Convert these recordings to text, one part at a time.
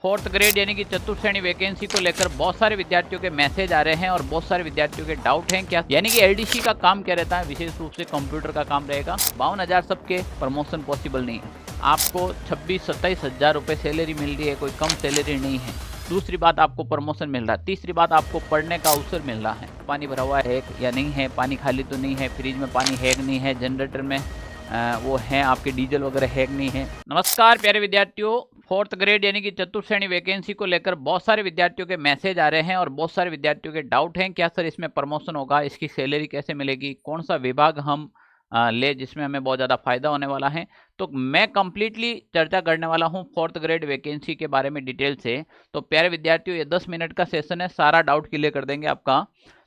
Fourth grade यानी कि चतुर्थ श्रेणी वैकेंसी को लेकर बहुत सारे विद्यार्थियों के मैसेज आ रहे हैं और बहुत सारे विद्यार्थियों के डाउट हैं क्या, यानी कि एलडीसी का काम क्या रहता है। विशेष रूप से कंप्यूटर का काम रहेगा। 52,000 सबके प्रमोशन पॉसिबल नहीं है। आपको 26-27 हज़ार रुपये सैलरी मिल रही है, कोई कम सैलरी नहीं है। दूसरी बात, आपको प्रमोशन मिल रहा है। तीसरी बात, आपको पढ़ने का अवसर मिल रहा है। पानी भरा हुआ है या नहीं है, पानी खाली तो नहीं है, फ्रिज में पानी है कि नहीं है, जनरेटर में वो है, आपके डीजल वगैरह है कि नहीं है। नमस्कार प्यारे विद्यार्थियों, फोर्थ ग्रेड यानी कि चतुर्थ श्रेणी वैकेंसी को लेकर बहुत सारे विद्यार्थियों के मैसेज आ रहे हैं और बहुत सारे विद्यार्थियों के डाउट हैं क्या सर इसमें प्रमोशन होगा, इसकी सैलरी कैसे मिलेगी, कौन सा विभाग हम ले जिसमें हमें बहुत ज़्यादा फायदा होने वाला है। तो मैं कंप्लीटली चर्चा करने वाला हूं फोर्थ ग्रेड वैकेंसी के बारे में डिटेल से। तो प्यारे विद्यार्थियों, ये 10 मिनट का सेशन है, सारा डाउट क्लियर कर देंगे आपका।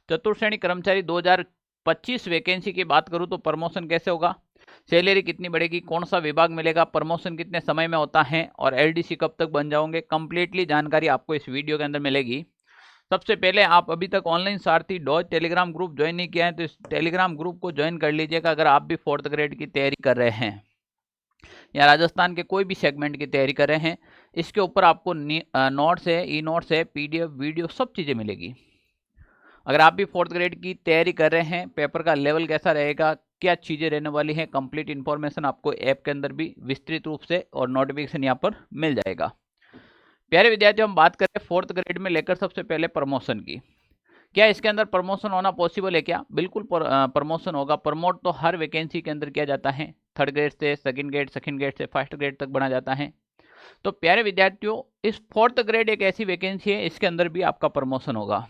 चतुर्थ श्रेणी कर्मचारी 2025 वैकेंसी की बात करूँ तो प्रमोशन कैसे होगा, सैलरी कितनी बढ़ेगी, कौन सा विभाग मिलेगा, प्रमोशन कितने समय में होता है और एलडीसी कब तक बन जाओगे, कंप्लीटली जानकारी आपको इस वीडियो के अंदर मिलेगी। सबसे पहले, आप अभी तक ऑनलाइन सारथी डॉज टेलीग्राम ग्रुप ज्वाइन नहीं किया है तो इस टेलीग्राम ग्रुप को ज्वाइन कर लीजिएगा। अगर आप भी फोर्थ ग्रेड की तैयारी कर रहे हैं या राजस्थान के कोई भी सेगमेंट की तैयारी कर रहे हैं, इसके ऊपर आपको नोट्स है, ई नोट्स है, पीडीएफ, वीडियो, सब चीज़ें मिलेगी। अगर आप भी फोर्थ ग्रेड की तैयारी कर रहे हैं, पेपर का लेवल कैसा रहेगा, क्या चीज़ें रहने वाली हैं, कंप्लीट इन्फॉर्मेशन आपको ऐप के अंदर भी विस्तृत रूप से और नोटिफिकेशन यहाँ पर मिल जाएगा। प्यारे विद्यार्थियों, हम बात करें फोर्थ ग्रेड में लेकर सबसे पहले प्रमोशन की। क्या इसके अंदर प्रमोशन होना पॉसिबल है क्या? बिल्कुल प्रमोशन होगा। प्रमोट तो हर वैकेंसी के अंदर किया जाता है। थर्ड ग्रेड से सेकंड ग्रेड से फर्स्ट ग्रेड तक बढ़ा जाता है। तो प्यारे विद्यार्थियों, इस फोर्थ ग्रेड एक ऐसी वैकेंसी है, इसके अंदर भी आपका प्रमोशन होगा।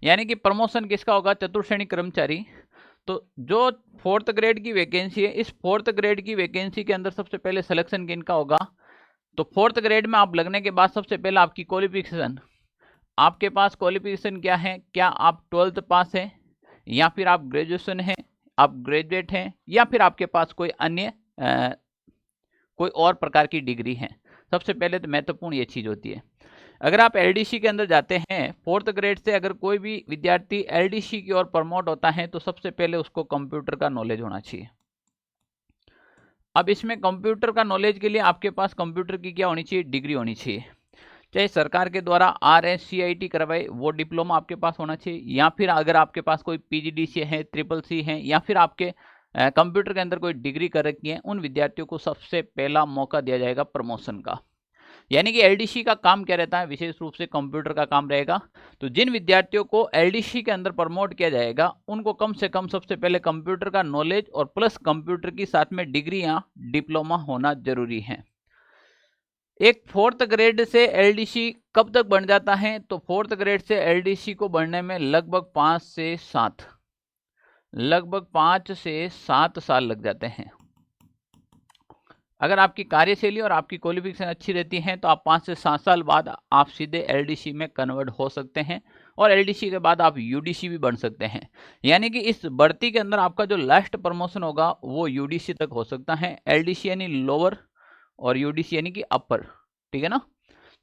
यानी कि प्रमोशन किसका होगा? चतुर्थ श्रेणी कर्मचारी। तो जो फोर्थ ग्रेड की वैकेंसी है, इस फोर्थ ग्रेड की वैकेंसी के अंदर सबसे पहले सिलेक्शन किनका होगा? तो फोर्थ ग्रेड में आप लगने के बाद सबसे पहले आपकी क्वालिफिकेशन, आपके पास क्वालिफिकेशन क्या है, क्या आप 12th पास हैं या फिर आप ग्रेजुएशन हैं, आप ग्रेजुएट हैं या फिर आपके पास कोई अन्य कोई और प्रकार की डिग्री है। सबसे पहले तो महत्वपूर्ण ये चीज़ होती है। अगर आप एलडीसी के अंदर जाते हैं फोर्थ ग्रेड से, अगर कोई भी विद्यार्थी एलडीसी की ओर प्रमोट होता है तो सबसे पहले उसको कंप्यूटर का नॉलेज होना चाहिए। अब इसमें कंप्यूटर का नॉलेज के लिए आपके पास कंप्यूटर की क्या होनी चाहिए? डिग्री होनी चाहिए। चाहे सरकार के द्वारा RSCIT करवाए वो डिप्लोमा आपके पास होना चाहिए, या फिर अगर आपके पास कोई PGDCA है, CCC है, या फिर आपके कंप्यूटर के अंदर कोई डिग्री कर रखी है, उन विद्यार्थियों को सबसे पहला मौका दिया जाएगा प्रमोशन का। यानी कि एलडीसी का काम क्या रहता है? विशेष रूप से कंप्यूटर का काम रहेगा। तो जिन विद्यार्थियों को एलडीसी के अंदर प्रमोट किया जाएगा, उनको कम से कम सबसे पहले कंप्यूटर का नॉलेज और प्लस कंप्यूटर की साथ में डिग्री या डिप्लोमा होना जरूरी है। एक फोर्थ ग्रेड से एलडीसी कब तक बन जाता है? तो फोर्थ ग्रेड से एलडीसी को बनने में लगभग 5 से 7 साल लग जाते हैं। अगर आपकी कार्यशैली और आपकी क्वालिफिकेशन अच्छी रहती है तो आप 5 से 7 साल बाद आप सीधे एलडीसी में कन्वर्ट हो सकते हैं और एलडीसी के बाद आप यूडीसी भी बन सकते हैं। यानी कि इस भर्ती के अंदर आपका जो लास्ट प्रमोशन होगा वो यूडीसी तक हो सकता है। एलडीसी यानी लोअर और यूडीसी यानी कि अपर, ठीक है ना।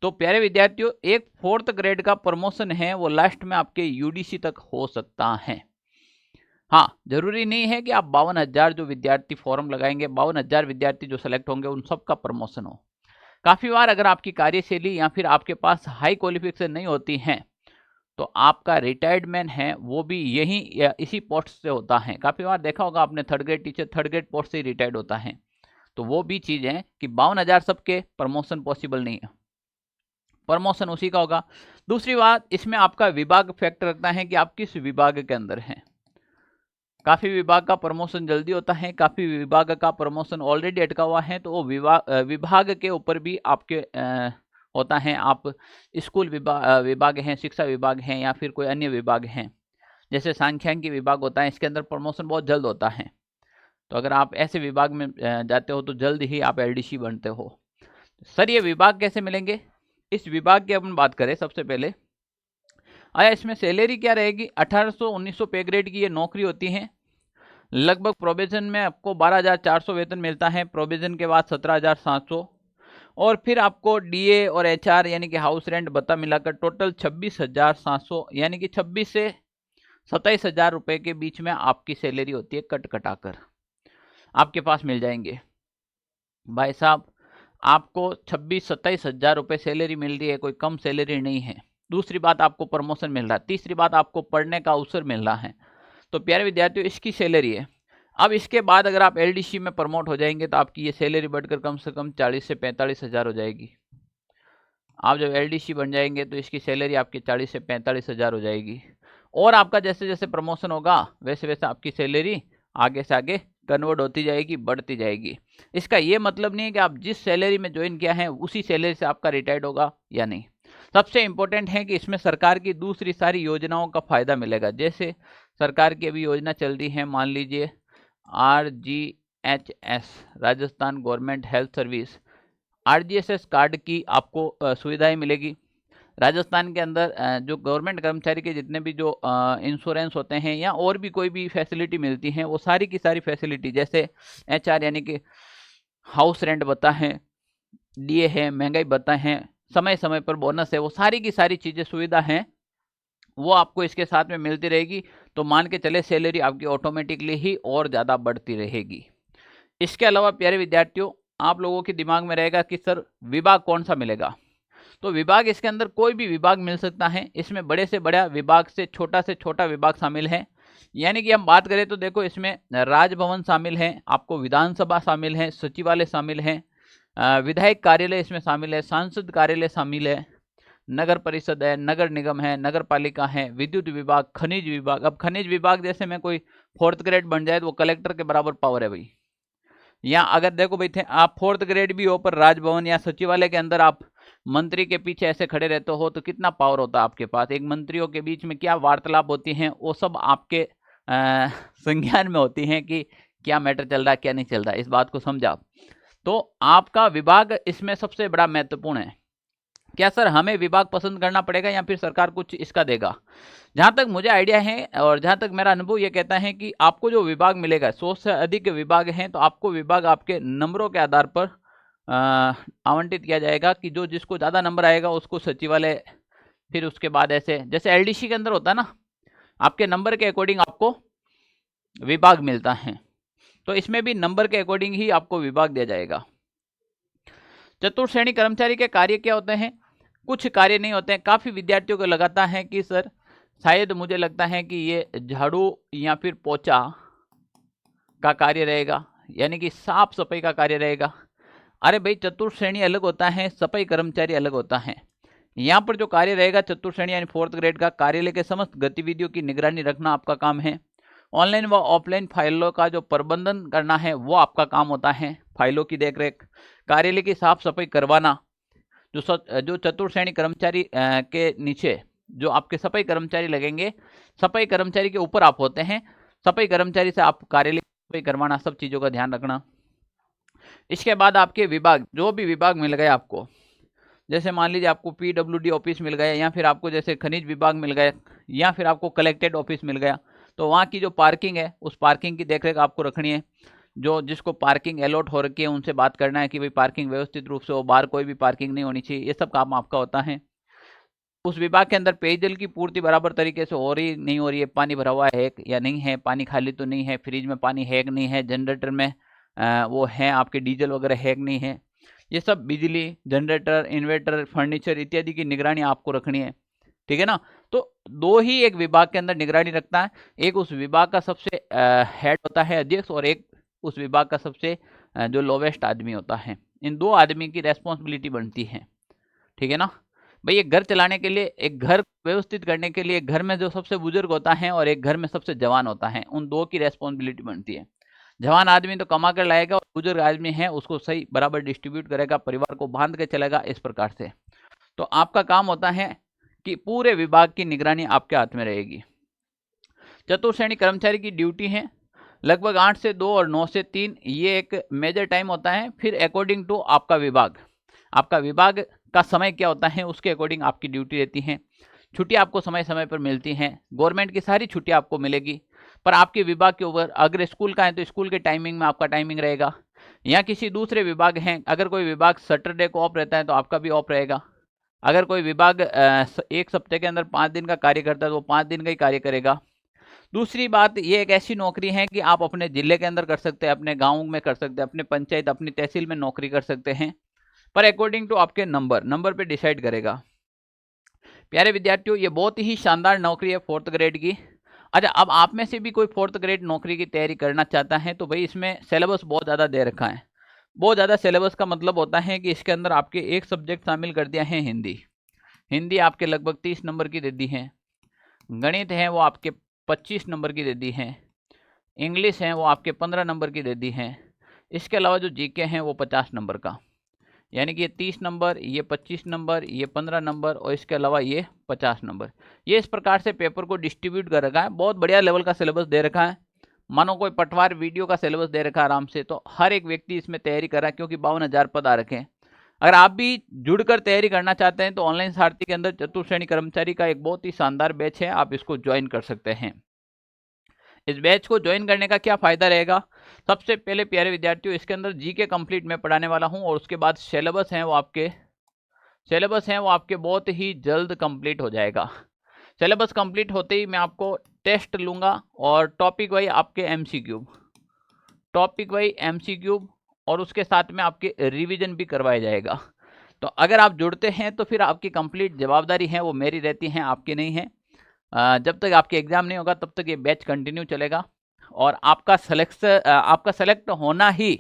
तो प्यारे विद्यार्थियों, एक फोर्थ ग्रेड का प्रमोशन है वो लास्ट में आपके यूडीसी तक हो सकता है। हाँ, जरूरी नहीं है कि आप 52,000 जो विद्यार्थी फॉर्म लगाएंगे, 52,000 विद्यार्थी जो सेलेक्ट होंगे उन सबका प्रमोशन हो। काफी बार अगर आपकी कार्यशैली या फिर आपके पास हाई क्वालिफिकेशन नहीं होती है तो आपका रिटायर्ड मैन है वो भी यही या इसी पोस्ट से होता है। काफी बार देखा होगा आपने, third grade teacher third grade post से ही रिटायर्ड होता है। तो वो भी चीज है कि 52,000 सबके प्रमोशन पॉसिबल नहीं है, प्रमोशन उसी का होगा। दूसरी बात, इसमें आपका विभाग फैक्ट रखता है कि आप किस विभाग के अंदर हैं। काफी विभाग का प्रमोशन जल्दी होता है, काफी विभाग का प्रमोशन ऑलरेडी अटका हुआ है, तो वो विभाग के ऊपर भी आपके होता है। आप स्कूल विभाग हैं, शिक्षा विभाग हैं, या फिर कोई अन्य विभाग हैं, जैसे सांख्यिकी विभाग होता है, इसके अंदर प्रमोशन बहुत जल्द होता है। तो अगर आप ऐसे विभाग में जाते हो तो जल्द ही आप एलडीसी बनते हो। सर ये विभाग कैसे मिलेंगे? इस विभाग की अपन बात करें सबसे पहले, आया इसमें सैलरी क्या रहेगी? 1800-1900 पे ग्रेड की ये नौकरी होती है। लगभग प्रोविजन में आपको 12,400 वेतन मिलता है, प्रोविजन के बाद 17,700, और फिर आपको डीए और एचआर यानी कि हाउस रेंट भत्ता मिलाकर टोटल 26,700, यानी कि 26 से 27,000 रुपए के बीच में आपकी सैलरी होती है। कट कटाकर आपके पास मिल जाएंगे। भाई साहब, आपको 26-27 हज़ार रुपये सैलरी मिल रही है, कोई कम सैलरी नहीं है। दूसरी बात, आपको प्रमोशन मिल रहा है। तीसरी बात, आपको पढ़ने का अवसर मिल रहा है। तो प्यारे विद्यार्थियों, इसकी सैलरी है। अब इसके बाद अगर आप एलडीसी में प्रमोट हो जाएंगे तो आपकी ये सैलरी बढ़कर कम से कम 40 से 45 हज़ार हो जाएगी। आप जब एलडीसी बन जाएंगे तो इसकी सैलरी आपकी 40 से 45 हज़ार हो जाएगी। और आपका जैसे जैसे प्रमोशन होगा वैसे वैसे आपकी सैलरी आगे से आगे कन्वर्ट होती जाएगी, बढ़ती जाएगी। इसका ये मतलब नहीं है कि आप जिस सैलरी में ज्वाइन किया है उसी सैलरी से आपका रिटायर्ड होगा या नहीं। सबसे इम्पोर्टेंट है कि इसमें सरकार की दूसरी सारी योजनाओं का फायदा मिलेगा। जैसे सरकार की अभी योजना चल रही है, मान लीजिए RGHS, Rajasthan government health service, RGSS card की आपको सुविधाएं मिलेगी। राजस्थान के अंदर जो गवर्नमेंट कर्मचारी के जितने भी जो इंश्योरेंस होते हैं या और भी कोई भी फैसिलिटी मिलती हैं, वो सारी की सारी फैसिलिटी, जैसे HR यानी कि हाउस रेंट बता है, DA है, महंगाई बता है, समय समय पर बोनस है, वो सारी की सारी चीज़ें सुविधा हैं, वो आपको इसके साथ में मिलती रहेगी। तो मान के चले सैलरी आपकी ऑटोमेटिकली ही और ज़्यादा बढ़ती रहेगी। इसके अलावा प्यारे विद्यार्थियों, आप लोगों के दिमाग में रहेगा कि सर विभाग कौन सा मिलेगा। तो विभाग इसके अंदर कोई भी विभाग मिल सकता है। इसमें बड़े से बड़ा विभाग से छोटा विभाग शामिल है। यानी कि हम बात करें तो देखो, इसमें राजभवन शामिल है, आपको विधानसभा शामिल है, सचिवालय शामिल है, विधायक कार्यालय इसमें शामिल है, सांसद कार्यालय शामिल है, नगर परिषद है, नगर निगम है, नगर पालिका है, विद्युत विभाग, खनिज विभाग। अब खनिज विभाग जैसे में कोई 4th ग्रेड बन जाए तो वो कलेक्टर के बराबर पावर है भाई। या अगर देखो भाई थे आप 4th ग्रेड भी हो पर राजभवन या सचिवालय के अंदर आप मंत्री के पीछे ऐसे खड़े रहते हो तो कितना पावर होता है आपके पास। एक मंत्रियों के बीच में क्या वार्तालाप होती हैं वो सब आपके संज्ञान में होती हैं कि क्या मैटर चल रहा है क्या नहीं चल रहा है, इस बात को समझा। तो आपका विभाग इसमें सबसे बड़ा महत्वपूर्ण है। क्या सर हमें विभाग पसंद करना पड़ेगा या फिर सरकार कुछ इसका देगा? जहाँ तक मुझे आइडिया है और जहाँ तक मेरा अनुभव ये कहता है कि आपको जो विभाग मिलेगा, 100 से अधिक विभाग हैं, तो आपको विभाग आपके नंबरों के आधार पर आवंटित किया जाएगा कि जो जिसको ज़्यादा नंबर आएगा उसको सचिवालय, फिर उसके बाद ऐसे जैसे एलडीसी के अंदर होता है ना, आपके नंबर के अकॉर्डिंग आपको विभाग मिलता है। तो इसमें भी नंबर के अकॉर्डिंग ही आपको विभाग दिया जाएगा। चतुर्थ श्रेणी कर्मचारी के कार्य क्या होते हैं? कुछ कार्य नहीं होते हैं। काफ़ी विद्यार्थियों को लगाता है कि सर शायद मुझे लगता है कि ये झाड़ू या फिर पोछा का कार्य रहेगा, यानी कि साफ सफाई का कार्य रहेगा। अरे भाई, चतुर्थ श्रेणी अलग होता है, सफाई कर्मचारी अलग होता है। यहाँ पर जो कार्य रहेगा चतुर्थ श्रेणी यानी 4th ग्रेड का, कार्यालय के समस्त गतिविधियों की निगरानी रखना आपका काम है। ऑनलाइन व ऑफलाइन फाइलों का जो प्रबंधन करना है वो आपका काम होता है, फाइलों की देखरेख, कार्यालय की साफ सफाई करवाना। जो चतुर्थ श्रेणी कर्मचारी के नीचे जो आपके सफाई कर्मचारी लगेंगे, सफाई कर्मचारी के ऊपर आप होते हैं, सफाई कर्मचारी से आप कार्यालय सफाई करवाना, सब चीज़ों का ध्यान रखना। इसके बाद आपके विभाग, जो भी विभाग मिल गए आपको, जैसे मान लीजिए आपको PWD ऑफिस मिल गया, या फिर आपको जैसे खनिज विभाग मिल गया, या फिर आपको कलेक्टेड ऑफिस मिल गया, तो वहाँ की जो पार्किंग है उस पार्किंग की देखरेख आपको रखनी है। जो जिसको पार्किंग अलॉट हो रखी है उनसे बात करना है कि भाई पार्किंग व्यवस्थित रूप से हो, बाहर कोई भी पार्किंग नहीं होनी चाहिए, ये सब काम आपका होता है। उस विभाग के अंदर पेयजल की पूर्ति बराबर तरीके से हो रही नहीं हो रही है, पानी भरा हुआ है या नहीं है, पानी खाली तो नहीं है, फ्रिज में पानी है कि नहीं है, जनरेटर में वो है आपके डीजल वगैरह है कि नहीं है, ये सब बिजली, जनरेटर, इन्वर्टर, फर्नीचर इत्यादि की निगरानी आपको रखनी है। ठीक है ना। तो दो ही एक विभाग के अंदर निगरानी रखता है, एक उस विभाग का सबसे हेड होता है अध्यक्ष, और एक उस विभाग का सबसे जो लोवेस्ट आदमी होता है। इन दो आदमी की रेस्पॉन्सिबिलिटी बनती है। ठीक है ना भाई। एक घर चलाने के लिए, एक घर व्यवस्थित करने के लिए, एक घर में जो सबसे बुजुर्ग होता है और एक घर में सबसे जवान होता है, उन दो की रेस्पॉन्सिबिलिटी बनती है। जवान आदमी तो कमा कर लाएगा और बुजुर्ग आदमी है उसको सही बराबर डिस्ट्रीब्यूट करेगा, परिवार को बांध के चलेगा, इस प्रकार से। तो आपका काम होता है कि पूरे विभाग की निगरानी आपके हाथ में रहेगी। चतुर्थ श्रेणी कर्मचारी की ड्यूटी है लगभग 8 से 2 और 9 से 3, ये एक मेजर टाइम होता है। फिर अकॉर्डिंग टू आपका विभाग का समय क्या होता है उसके अकॉर्डिंग आपकी ड्यूटी रहती है। छुट्टी आपको समय समय पर मिलती हैं, गवर्नमेंट की सारी छुट्टी आपको मिलेगी, पर आपके विभाग के ऊपर, अगर स्कूल का है तो स्कूल के टाइमिंग में आपका टाइमिंग रहेगा, या किसी दूसरे विभाग हैं, अगर कोई विभाग सैटरडे को ऑफ रहता है तो आपका भी ऑफ रहेगा। अगर कोई विभाग एक सप्ताह के अंदर 5 दिन का कार्य करता है तो वो 5 दिन का ही कार्य करेगा। दूसरी बात, ये एक ऐसी नौकरी है कि आप अपने जिले के अंदर कर सकते हैं, अपने गाँव में कर सकते हैं, अपने पंचायत, अपनी तहसील में नौकरी कर सकते हैं। पर अकॉर्डिंग टू आपके नंबर पे डिसाइड करेगा। प्यारे विद्यार्थियों, ये बहुत ही शानदार नौकरी है 4th ग्रेड की। अच्छा, अब आप में से भी कोई 4th ग्रेड नौकरी की तैयारी करना चाहता है तो भाई इसमें सिलेबस बहुत ज़्यादा दे रखा है। बहुत ज़्यादा सिलेबस का मतलब होता है कि इसके अंदर आपके एक सब्जेक्ट शामिल कर दिया है हिंदी आपके लगभग 30 नंबर की दे दी है, गणित है वो आपके 25 नंबर की दे दी है, इंग्लिश है वो आपके 15 नंबर की दे दी है। इसके अलावा जो जीके हैं वो 50 नंबर का, यानी कि ये 30 नंबर, ये 25 नंबर, ये 15 नंबर और इसके अलावा ये 50 नंबर। ये इस प्रकार से पेपर को डिस्ट्रीब्यूट कर रखा है। बहुत बढ़िया लेवल का सिलेबस दे रखा है, मानो कोई पटवार वीडियो का सिलेबस दे रखा है आराम से। तो हर एक व्यक्ति इसमें तैयारी कर रहा है, क्योंकि 52,000 पद आ रखे हैं। अगर आप भी जुड़कर तैयारी करना चाहते हैं तो ऑनलाइन सारथी के अंदर चतुर्थ श्रेणी कर्मचारी का एक बहुत ही शानदार बैच है, आप इसको ज्वाइन कर सकते हैं। इस बैच को ज्वाइन करने का क्या फायदा रहेगा? सबसे पहले प्यारे विद्यार्थियों, इसके अंदर जीके कंप्लीट मैं पढ़ाने वाला हूं, और उसके बाद सिलेबस है वो आपके बहुत ही जल्द कंप्लीट हो जाएगा। सिलेबस कंप्लीट होते ही मैं आपको टेस्ट लूंगा, और टॉपिक वाइज आपके एमसीक्यू और उसके साथ में आपके रिवीजन भी करवाया जाएगा। तो अगर आप जुड़ते हैं तो फिर आपकी कंप्लीट जवाबदारी है वो मेरी रहती है, आपकी नहीं है। जब तक आपके एग्ज़ाम नहीं होगा तब तक ये बैच कंटिन्यू चलेगा, और आपका सेलेक्ट होना ही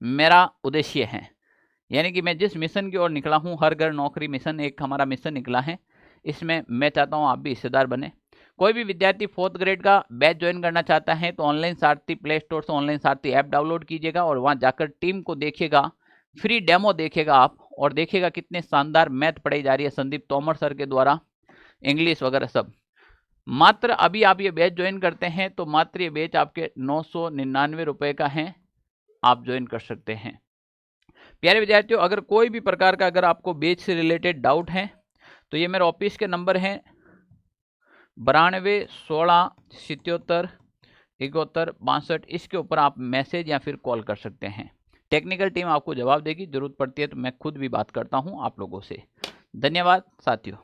मेरा उद्देश्य है। यानी कि मैं जिस मिशन की ओर निकला हूँ, हर घर नौकरी मिशन, एक हमारा मिशन निकला है, इसमें मैं चाहता हूँ आप भी हिस्सेदार बने। कोई भी विद्यार्थी 4th ग्रेड का बैच ज्वाइन करना चाहता है तो ऑनलाइन सारथी प्ले स्टोर से ऑनलाइन सारथी ऐप डाउनलोड कीजिएगा, और वहाँ जाकर टीम को देखिएगा, फ्री डेमो देखिएगा आप, और देखिएगा कितने शानदार मैथ पढ़ाई जा रही है संदीप तोमर सर के द्वारा, इंग्लिश वगैरह सब। मात्र अभी आप ये बैच ज्वाइन करते हैं तो मात्र ये बैच आपके 999 रुपये का है, आप ज्वाइन कर सकते हैं। प्यारे विद्यार्थियों, अगर कोई भी प्रकार का अगर आपको बैच से रिलेटेड डाउट है तो ये मेरे ऑफिस के नंबर हैं 92 16 77 71 62। इसके ऊपर आप मैसेज या फिर कॉल कर सकते हैं। टेक्निकल टीम आपको जवाब देगी, जरूरत पड़ती है तो मैं खुद भी बात करता हूं आप लोगों से। धन्यवाद साथियों।